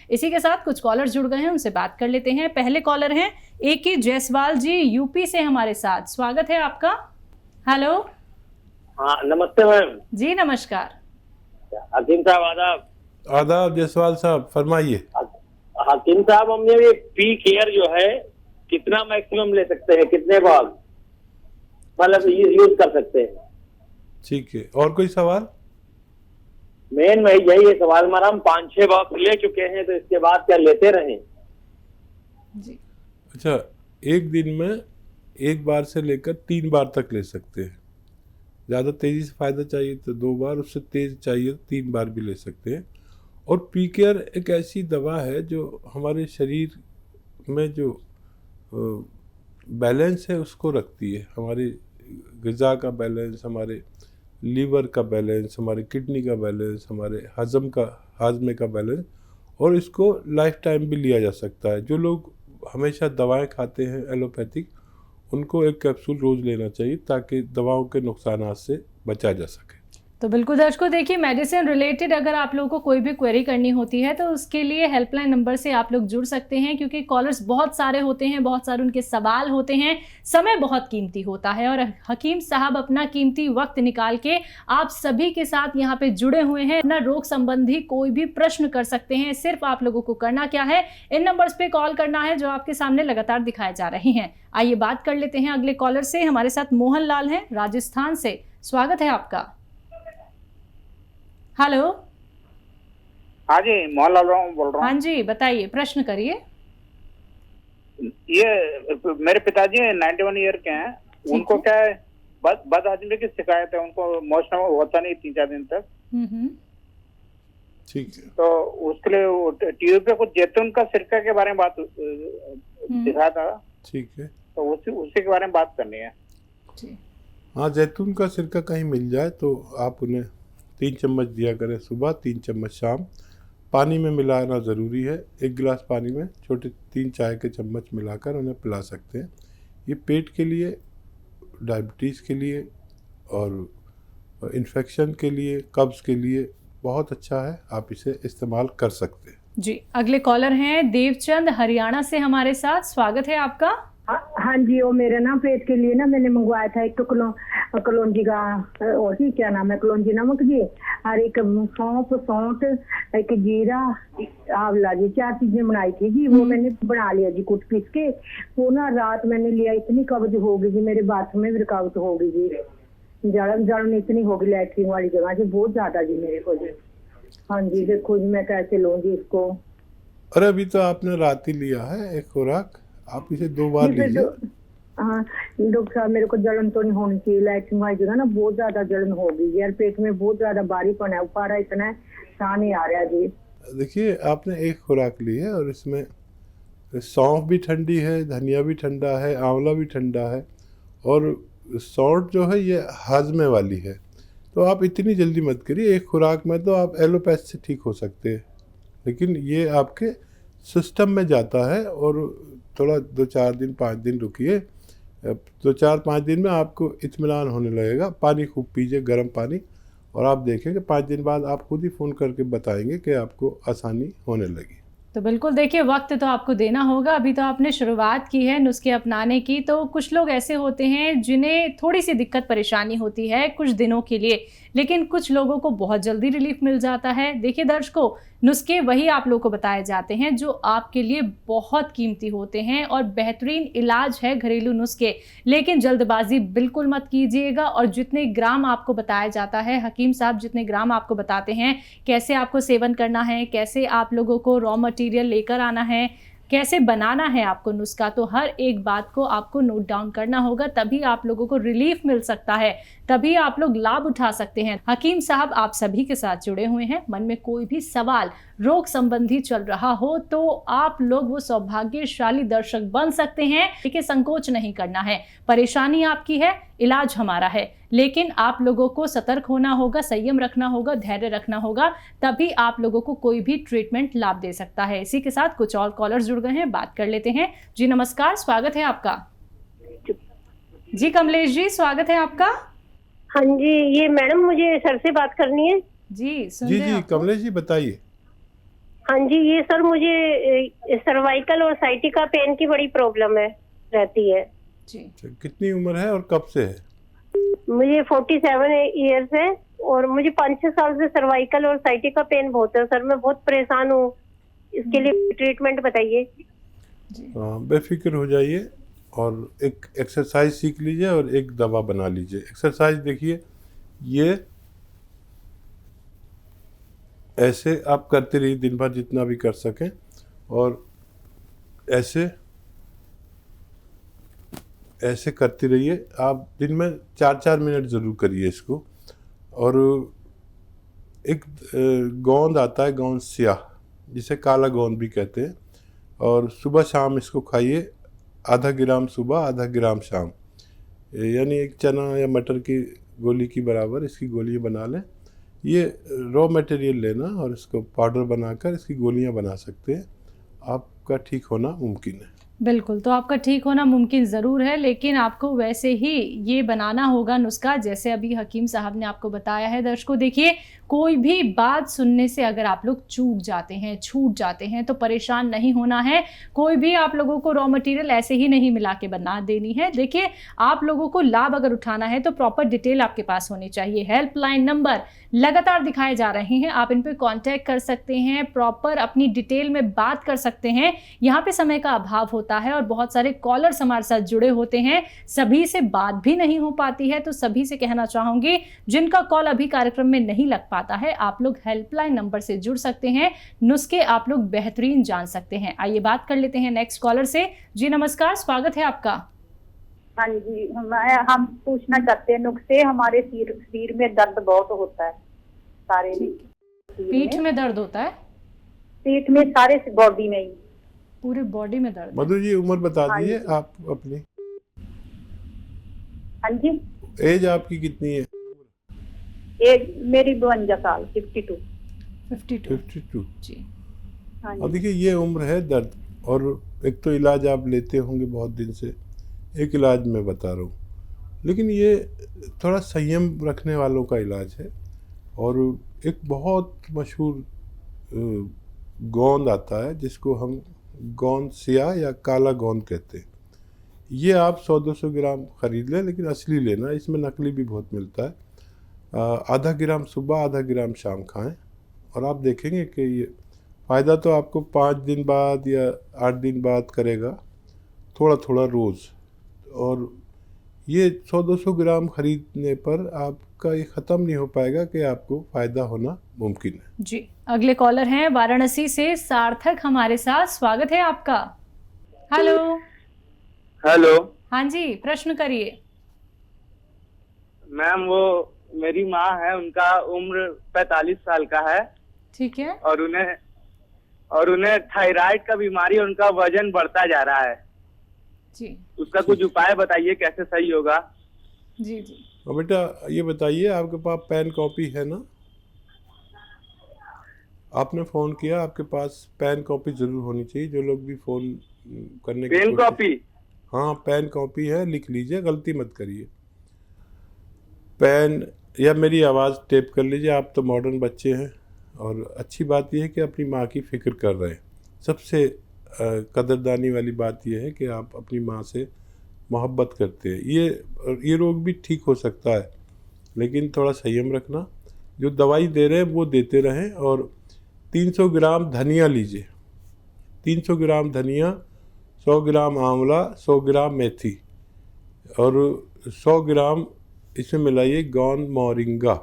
इसी के साथ कुछ कॉलर जुड़ गए हैं, उनसे बात कर लेते हैं। पहले कॉलर हैं A.K. जायसवाल जी, यूपी से हमारे साथ। स्वागत है आपका। हेलो। हाँ नमस्ते मैम जी नमस्कार। हकीम साहब आदाब। आदाब जायसवाल साहब, फरमाइए। हकीम साहब हमने ये पी केयर जो है कितना मैक्सिमम ले सकते हैं, कितने बार मतलब यूज कर सकते हैं? ठीक है, और कोई सवाल? मेन वही यही है सवाल हमारा, हम 5-6 बॉक्स ले चुके हैं तो इसके बाद क्या लेते रहें? जी। अच्छा, एक दिन में एक बार से लेकर 3 बार तक ले सकते हैं। ज़्यादा तेज़ी से फ़ायदा चाहिए तो 2 बार, उससे तेज़ चाहिए तो 3 बार भी ले सकते हैं। और पी केयर एक ऐसी दवा है जो हमारे शरीर में जो बैलेंस है उसको रखती है। हमारी ग़िज़ा का बैलेंस, हमारे लीवर का बैलेंस, हमारे किडनी का बैलेंस, हमारे हाजमे का बैलेंस, और इसको लाइफ टाइम भी लिया जा सकता है। जो लोग हमेशा दवाएं खाते हैं एलोपैथिक, उनको एक कैप्सूल रोज़ लेना चाहिए ताकि दवाओं के नुकसानात से बचा जा सके। तो बिल्कुल दर्शकों, देखिए मेडिसिन रिलेटेड अगर आप लोगों को कोई भी क्वेरी करनी होती है तो उसके लिए हेल्पलाइन नंबर से आप लोग जुड़ सकते हैं, क्योंकि कॉलर्स बहुत सारे होते हैं, बहुत सारे उनके सवाल होते हैं, समय बहुत कीमती होता है और हकीम साहब अपना कीमती वक्त निकाल के आप सभी के साथ यहाँ पे जुड़े हुए हैं। अपना रोग संबंधी कोई भी प्रश्न कर सकते हैं। सिर्फ आप लोगों को करना क्या है, इन नंबर्स पे कॉल करना है जो आपके सामने लगातार दिखाए जा रहे हैं। आइए बात कर लेते हैं अगले कॉलर से। हमारे साथ मोहन लाल हैं राजस्थान से। स्वागत है आपका। हेलो। हाँ जी, मोहनलाल बोल रहा हूँ। हाँ जी, बताइए, प्रश्न करिए। ये मेरे पिताजी 91 ईयर के हैं, उनको क्या है बदहजमी की शिकायत है, उनको मोशन होता नहीं 3-4 दिन तक। ठीक है, तो उसके लिए टीवी पे कुछ जैतून का सिरका के बारे में बात दिखा था। ठीक है, तो उसी के बारे में बात करनी है। हाँ, जैतून का सिरका कहीं मिल जाए तो आप उन्हें 3 चम्मच दिया करें सुबह, 3 चम्मच शाम। पानी में मिलाना ज़रूरी है। 1 गिलास पानी में छोटे 3 चाय के चम्मच मिलाकर उन्हें पिला सकते हैं। ये पेट के लिए, डायबिटीज़ के लिए और इन्फेक्शन के लिए, कब्ज़ के लिए बहुत अच्छा है। आप इसे इस्तेमाल कर सकते हैं। जी, अगले कॉलर हैं देवचंद हरियाणा से हमारे साथ। स्वागत है आपका। हाँ जी, वो मेरे ना पेट के लिए ना मैंने मंगवाया था 1 किलो कलौंजी का, और ही क्या नाम है, कलौंजी नमक जी, और 1 सौंठ, 1 जीरा, आंवला जी, 4 चीजें बनाई थी जी। वो मैंने बना लिया जी कुट पीस के। वो ना रात मैंने लिया, इतनी कब्ज हो गई जी, मेरे बाथरूम में भी रुकावट हो गई जी, जलन इतनी हो गई लैट्रिन वाली जगह जी, बहुत ज्यादा जी मेरे को जी। हाँ जी, देखो जी मैं कैसे लूँ जी इसको। अरे अभी तो आपने रात ही लिया है एक खुराक, आप इसे 2 बार लीजिए। हाँ डॉक्टर साहब, मेरे को जलन तो नहीं होनी चाहिए, लैट्रिन वाली जगह ना बहुत ज्यादा जलन हो गई यार, पेट में बहुत ज्यादा भारीपन है, उपारा इतना साह नहीं आ रहा जी। देखिए, आपने एक खुराक ली है और इसमें सौंफ भी ठंडी है, धनिया भी ठंडा है, आंवला भी ठंडा है, और सौंठ जो है ये हाजमे वाली है। तो आप इतनी जल्दी मत करिए, एक खुराक में तो आप एलोपैथ से ठीक हो सकते हैं, लेकिन ये आपके सिस्टम में जाता है और थोड़ा 2-4 दिन 5 दिन रुकिए। 2-4-5 दिन में आपको इत्मीनान होने लगेगा। पानी खूब पीजिए, गर्म पानी, और आप देखेंगे 5 दिन बाद आप खुद ही फ़ोन करके बताएंगे कि आपको आसानी होने लगी। तो बिल्कुल देखिए, वक्त तो आपको देना होगा। अभी तो आपने शुरुआत की है नुस्खे अपनाने की, तो कुछ लोग ऐसे होते हैं जिन्हें थोड़ी सी दिक्कत परेशानी होती है कुछ दिनों के लिए, लेकिन कुछ लोगों को बहुत जल्दी रिलीफ मिल जाता है। देखिए दर्शकों, नुस्खे वही आप लोगों को बताए जाते हैं जो आपके लिए बहुत कीमती होते हैं और बेहतरीन इलाज है घरेलू नुस्खे, लेकिन जल्दबाजी बिल्कुल मत कीजिएगा। और जितने ग्राम आपको बताया जाता है, हकीम साहब जितने ग्राम आपको बताते हैं कैसे आपको सेवन करना है, कैसे आप लोगों को रॉ मटेरियल लेकर आना है, कैसे बनाना है आपको नुस्खा, तो हर एक बात को आपको नोट डाउन करना होगा, तभी आप लोगों को रिलीफ मिल सकता है, तभी आप लोग लाभ उठा सकते हैं। हकीम साहब आप सभी के साथ जुड़े हुए हैं। मन में कोई भी सवाल रोग संबंधी चल रहा हो तो आप लोग वो सौभाग्यशाली दर्शक बन सकते हैं। देखिए, संकोच नहीं करना है, परेशानी आपकी है, इलाज हमारा है, लेकिन आप लोगों को सतर्क होना होगा, संयम रखना होगा, धैर्य रखना होगा, तभी आप लोगों को कोई भी ट्रीटमेंट लाभ दे सकता है। इसी के साथ कुछ और कॉलर्स जुड़ गए हैं, बात कर लेते हैं। जी नमस्कार, स्वागत है आपका। जी कमलेश जी, स्वागत है आपका। हाँ जी, ये मैडम मुझे सर से बात करनी है। जी जी कमलेश जी बताइए। हाँ जी, ये सर मुझे सर्वाइकल और साइटिका पेन की बड़ी प्रॉब्लम है, रहती है। जी। अच्छा, कितनी उम्र है और कब से है? मुझे 47 ईयर्स है और मुझे 5-6 साल से सर्वाइकल और साइटिका पेन बहुत है सर। मैं बहुत परेशान हूँ, इसके लिए ट्रीटमेंट बताइए। बेफिक्र हो जाइए और एक एक्सरसाइज सीख लीजिए और एक दवा बना लीजिए। एक्सरसाइज देखिए, ये ऐसे आप करते रहिए दिन भर जितना भी कर सकें, और ऐसे ऐसे करते रहिए। आप दिन में 4-4 मिनट ज़रूर करिए इसको। और एक गोंद आता है, गोंद स्याह, जिसे काला गोंद भी कहते हैं, और सुबह शाम इसको खाइए। आधा ग्राम सुबह, आधा ग्राम शाम, यानी एक चना या मटर की गोली की बराबर इसकी गोलियां बना लें। ये रॉ मटेरियल लेना और इसको पाउडर बनाकर इसकी गोलियां बना सकते हैं। आपका ठीक होना मुमकिन है। बिल्कुल, तो आपका ठीक होना मुमकिन ज़रूर है, लेकिन आपको वैसे ही ये बनाना होगा नुस्खा जैसे अभी हकीम साहब ने आपको बताया है। दर्शकों देखिए, कोई भी बात सुनने से अगर आप लोग चूक जाते हैं, छूट जाते हैं, तो परेशान नहीं होना है। कोई भी आप लोगों को रॉ मटेरियल ऐसे ही नहीं मिला के बना देनी है। देखिए, आप लोगों को लाभ अगर उठाना है तो प्रॉपर डिटेल आपके पास होनी चाहिए। हेल्पलाइन नंबर लगातार दिखाए जा रहे हैं, आप इन पर कॉन्टैक्ट कर सकते हैं, प्रॉपर अपनी डिटेल में बात कर सकते हैं। यहाँ पे समय का अभाव होता है और बहुत सारे कॉलर्स हमारे साथ जुड़े होते हैं, सभी से बात भी नहीं हो पाती है। तो सभी से कहना चाहूंगी, जिनका कॉल अभी कार्यक्रम में नहीं लग पाता है, आप लोग हेल्पलाइन नंबर से जुड़ सकते हैं, नुस्खे आप लोग बेहतरीन जान सकते हैं। आइए बात कर लेते हैं नेक्स्ट कॉलर से। जी नमस्कार, स्वागत है आपका। हाँ जी, हम पूछना चाहते हैं नुस्खे। हमारे सिर में दर्द बहुत होता है, सारे पीठ में दर्द होता है? पीठ में, सारे बॉडी में ही, पूरे बॉडी में दर्द। मधु जी, उम्र बता दीजिए आप अपनी। हाँ जी, एज आपकी कितनी है? एज मेरी 52 साल, 52। 52 जी। हाँ अब जी, देखिए, ये उम्र है दर्द, और एक तो इलाज आप लेते होंगे बहुत दिन से, एक इलाज मैं बता रहा हूँ, लेकिन ये थोड़ा संयम रखने वालों का इलाज है। और एक बहुत मशहूर गोंद आता है जिसको हम गोंद स्याह या काला गोंद कहते हैं। ये आप 100-200 ग्राम खरीद लें, लेकिन असली लेना, इसमें नकली भी बहुत मिलता है। आधा ग्राम सुबह, आधा ग्राम शाम खाएं, और आप देखेंगे कि ये फ़ायदा तो आपको 5 दिन बाद या 8 दिन बाद करेगा, थोड़ा थोड़ा रोज़। और ये 100-200 ग्राम खरीदने पर आपका ये ख़त्म नहीं हो पाएगा कि आपको फ़ायदा होना मुमकिन है। जी, अगले कॉलर हैं वाराणसी से सार्थक हमारे साथ, स्वागत है आपका। हेलो। हेलो हाँ जी, प्रश्न करिए। मैम, वो मेरी माँ है, उनका उम्र 45 साल का है। ठीक है। और उन्हें थायराइड का बीमारी, उनका वजन बढ़ता जा रहा है जी। उसका कुछ उपाय बताइए, कैसे सही होगा? जी जी। और बेटा ये बताइए, आपके पास पेन कॉपी है ना? आपने फ़ोन किया, आपके पास पेन कॉपी ज़रूर होनी चाहिए। जो लोग भी फ़ोन करने की पेन कॉपी? हाँ, पेन कॉपी है, लिख लीजिए, गलती मत करिए। पेन या मेरी आवाज़ टेप कर लीजिए। आप तो मॉडर्न बच्चे हैं, और अच्छी बात यह है कि अपनी माँ की फ़िक्र कर रहे हैं। सबसे कदरदानी वाली बात यह है कि आप अपनी माँ से मोहब्बत करते हैं। ये रोग भी ठीक हो सकता है, लेकिन थोड़ा संयम रखना। जो दवाई दे रहे हैं वो देते रहें। और 300 ग्राम धनिया लीजिए, 300 ग्राम धनिया, 100 ग्राम आंवला, 100 ग्राम मेथी, और 100 ग्राम इसमें मिलाइए गोंद मोरिंगा।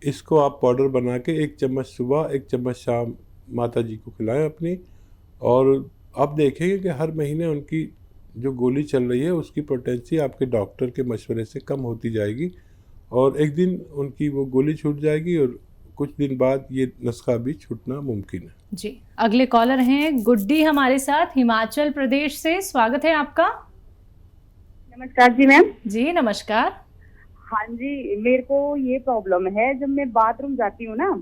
इसको आप पाउडर बना के 1 चम्मच सुबह, 1 चम्मच शाम माता जी को खिलाएं अपनी। और आप देखेंगे कि हर महीने उनकी जो गोली चल रही है उसकी पोटेंसी आपके डॉक्टर के मशवरे से कम होती जाएगी, और एक दिन उनकी वो गोली छूट जाएगी, और कुछ दिन बाद ये नुस्खा भी छूटना मुमकिन है। जी, अगले कॉलर हैं गुड्डी हमारे साथ हिमाचल प्रदेश से, स्वागत है आपका। नमस्कार जी मैम। जी नमस्कार। हाँ जी, मेरे को ये प्रॉब्लम है, जब मैं बाथरूम जाती हूँ ना,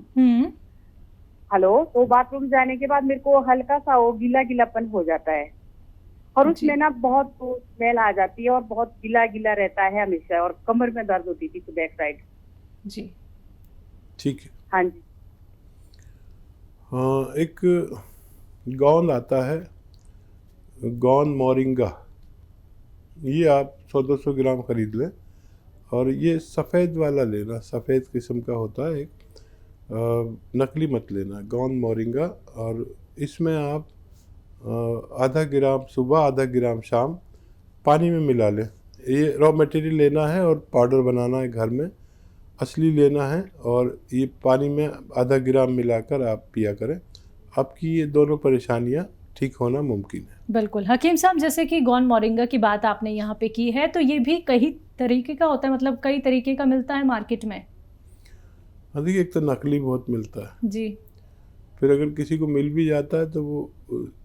हेलो, तो बाथरूम जाने के बाद मेरे को हल्का सा वो गीला गीलापन हो जाता है, और उसमें ना बहुत स्मेल आ जाती है, और बहुत गीला गीला रहता है हमेशा, और कमर में दर्द होती थी बैक साइड। जी ठीक है। हाँ जी। हाँ, एक गोंद आता है, गोंद मोरिंगा, ये आप 100-200 ग्राम खरीद लें और ये सफ़ेद वाला लेना, सफ़ेद किस्म का होता है एक, नकली मत लेना, गोंद मोरिंगा। और इसमें आप आधा ग्राम सुबह आधा ग्राम शाम पानी में मिला लें। ये रॉ मटेरियल लेना है और पाउडर बनाना है घर में, असली लेना है, और ये पानी में आधा ग्राम मिलाकर आप पिया करें। आपकी ये दोनों परेशानियां ठीक होना मुमकिन है। बिल्कुल हकीम साहब, जैसे कि गोंद मोरिंगा की बात आपने यहाँ पे की है, तो ये भी कई तरीके का होता है, मतलब कई तरीके का मिलता है मार्केट में? अधिक एक तो नकली बहुत मिलता है जी। फिर अगर किसी को मिल भी जाता है तो वो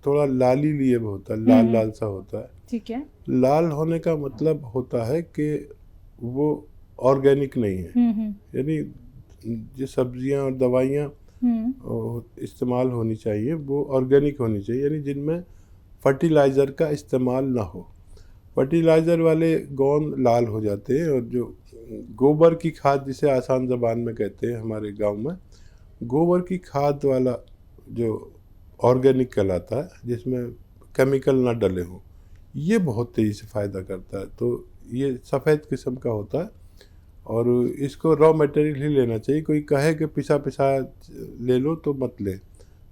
थोड़ा लाली लिए होता है, लाल लाल सा होता है। ठीक है। लाल होने का मतलब होता है कि वो ऑर्गेनिक नहीं है, यानी जो सब्जियां और दवाइयाँ इस्तेमाल होनी चाहिए वो ऑर्गेनिक होनी चाहिए, यानी जिनमें फर्टिलाइज़र का इस्तेमाल ना हो। फर्टिलाइज़र वाले गोंद लाल हो जाते हैं, और जो गोबर की खाद जिसे आसान ज़बान में कहते हैं हमारे गांव में, गोबर की खाद वाला जो ऑर्गेनिक कहलाता है, जिसमें केमिकल ना डले हों, ये बहुत तेज़ी से फ़ायदा करता है। तो ये सफ़ेद किस्म का होता है और इसको रॉ मटेरियल ही लेना चाहिए। कोई कहे कि पिसा पिसा ले लो तो मत ले,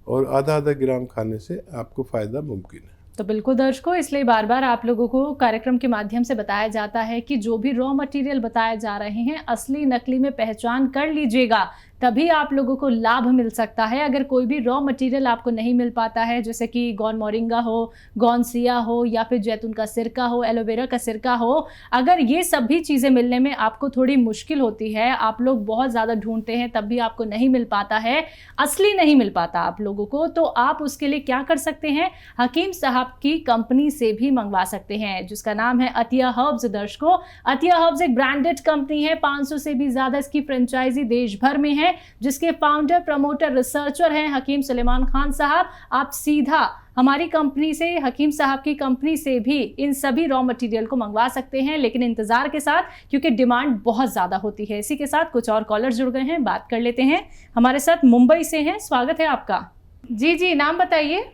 और आधा आधा ग्राम खाने से आपको फ़ायदा मुमकिन है। तो बिल्कुल दर्शकों, इसलिए बार बार आप लोगों को कार्यक्रम के माध्यम से बताया जाता है कि जो भी रॉ मटेरियल बताए जा रहे हैं, असली नकली में पहचान कर लीजिएगा, तभी आप लोगों को लाभ मिल सकता है। अगर कोई भी रॉ मटेरियल आपको नहीं मिल पाता है, जैसे कि गोंद मोरिंगा हो, गोंद सिया हो, या फिर जैतून का सिरका हो, एलोवेरा का सिरका हो, अगर ये सभी चीज़ें मिलने में आपको थोड़ी मुश्किल होती है, आप लोग बहुत ज़्यादा ढूंढते हैं तब भी आपको नहीं मिल पाता है, असली नहीं मिल पाता आप लोगों को, तो आप उसके लिए क्या कर सकते हैं? हकीम साहब की कंपनी से भी मंगवा सकते हैं, जिसका नाम है अतिया हर्ब्स। दर्शकों, अतिया हर्ब्स एक ब्रांडेड कंपनी है, 500 से भी ज़्यादा इसकी फ्रेंचाइजी देश भर में है, जिसके फाउंडर, प्रमोटर, रिसर्चर हैं हकीम सुलेमान खान साहब। आप सीधा हमारी कंपनी से, हकीम साहब की कंपनी से भी इन सभी रॉ मटेरियल को मंगवा सकते हैं, लेकिन इंतजार के साथ, क्योंकि डिमांड बहुत ज़्यादा होती है। इसी के साथ कुछ और कॉलर जुड़ गए हैं, बात कर लेते हैं। हमारे साथ मुंबई से हैं, स्वागत है आपका। जी जी, नाम बताइए।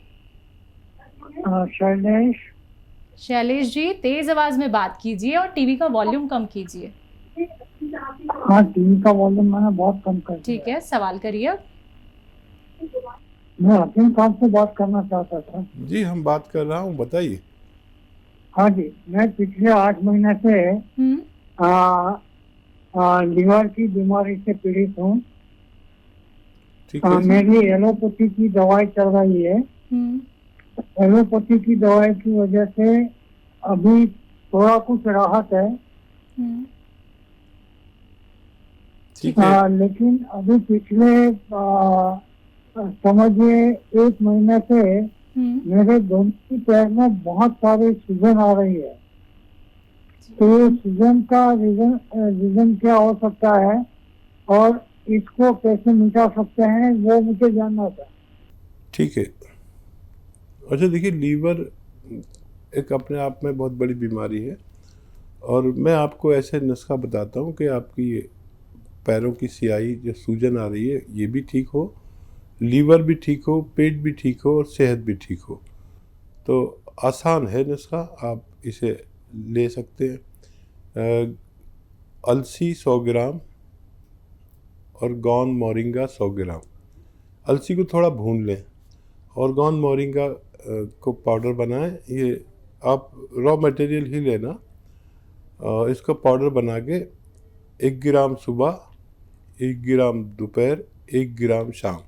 शैलेश जी, तेज आवाज में बात कीजिए और टीवी का वॉल्यूम कम कीजिए। हाँ, टीवी का वॉल्यूम मैंने बहुत कम कर दिया। ठीक है, सवाल करिए। मैं हकीम साहब से बात करना चाहता था। जी, हम बात कर रहा हूँ, बताइए। हाँ जी, मैं पिछले 8 महीने से लीवर की बीमारी से पीड़ित हूँ। मेरी एलोपैथी की दवाई चल रही है। एलोपैथी की दवाई की वजह से अभी थोड़ा कुछ राहत है। लेकिन अभी पिछले समझिए 1 महीने से मेरे दोनों पैर में बहुत सारी सूजन आ रही है। तो सूजन का रीजन क्या हो सकता है और इसको कैसे मिटा सकते हैं, वो मुझे जानना था। ठीक है। अच्छा, देखिए, लीवर एक अपने आप में बहुत बड़ी बीमारी है, और मैं आपको ऐसे नुस्खा बताता हूँ कि आपकी पैरों की स्याही, जो सूजन आ रही है, ये भी ठीक हो, लीवर भी ठीक हो, पेट भी ठीक हो और सेहत भी ठीक हो। तो आसान है नुस्खा, आप इसे ले सकते हैं। अलसी 100 ग्राम और गोंद मोरिंगा 100 ग्राम। अलसी को थोड़ा भून लें और गोंद मोरिंगा को पाउडर बनाएं। ये आप रॉ मटेरियल ही लेना, इसको पाउडर बना के 1 ग्राम सुबह, 1 ग्राम दोपहर, 1 ग्राम शाम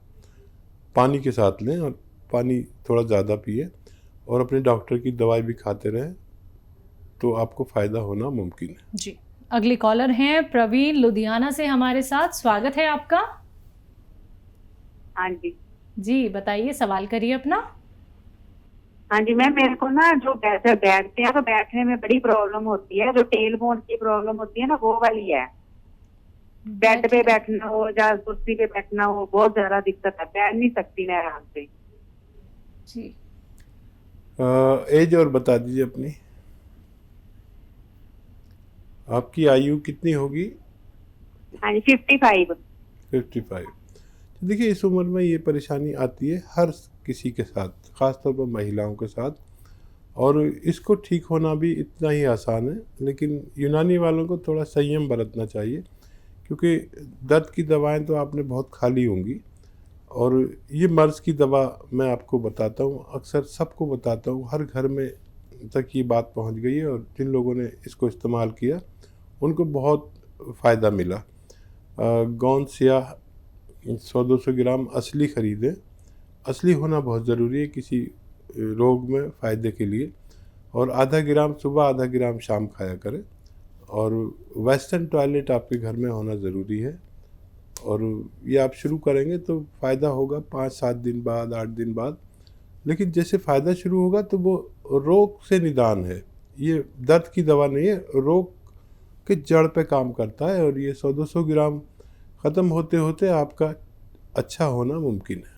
पानी के साथ लें, और पानी थोड़ा ज़्यादा पिए, और अपने डॉक्टर की दवाई भी खाते रहें, तो आपको फ़ायदा होना मुमकिन है। जी, अगली कॉलर हैं प्रवीण लुधियाना से हमारे साथ, स्वागत है आपका। हाँ जी जी, बताइए, सवाल करिए अपना। हाँ जी मैम, मेरे को ना जो बैठते हैं तो बैठने में बड़ी प्रॉब्लम होती है, जो टेल बोन की प्रॉब्लम होती है ना, वो वाली है। बेड पे बैठना हो या कुर्सी पे बैठना हो, बहुत ज्यादा दिक्कत है, बैठ नहीं सकती मैं आराम से। जी। एज और बता दीजिए अपनी। आपकी आयु कितनी होगी? हाँ जी, 55। 55। देखिए इस उम्र में ये परेशानी आती है हर किसी के साथ, ख़ासतौर पर महिलाओं के साथ, और इसको ठीक होना भी इतना ही आसान है। लेकिन यूनानी वालों को थोड़ा संयम बरतना चाहिए, क्योंकि दर्द की दवाएं तो आपने बहुत खा ली होंगी, और ये मर्ज़ की दवा मैं आपको बताता हूँ, अक्सर सबको बताता हूँ, हर घर में तक ये बात पहुँच गई है, और जिन लोगों ने इसको इस्तेमाल किया उनको बहुत फ़ायदा मिला। गोंद स्याह 100-200 ग्राम असली ख़रीदें। असली होना बहुत ज़रूरी है किसी रोग में फ़ायदे के लिए, और आधा ग्राम सुबह, आधा ग्राम शाम खाया करें। और वेस्टर्न टॉयलेट आपके घर में होना ज़रूरी है, और ये आप शुरू करेंगे तो फ़ायदा होगा 5-7 दिन बाद, 8 दिन बाद। लेकिन जैसे फ़ायदा शुरू होगा तो वो रोग से निदान है, ये दर्द की दवा नहीं है, रोग के जड़ पे काम करता है, और ये 100-200 ग्राम ख़त्म होते होते आपका अच्छा होना मुमकिन है।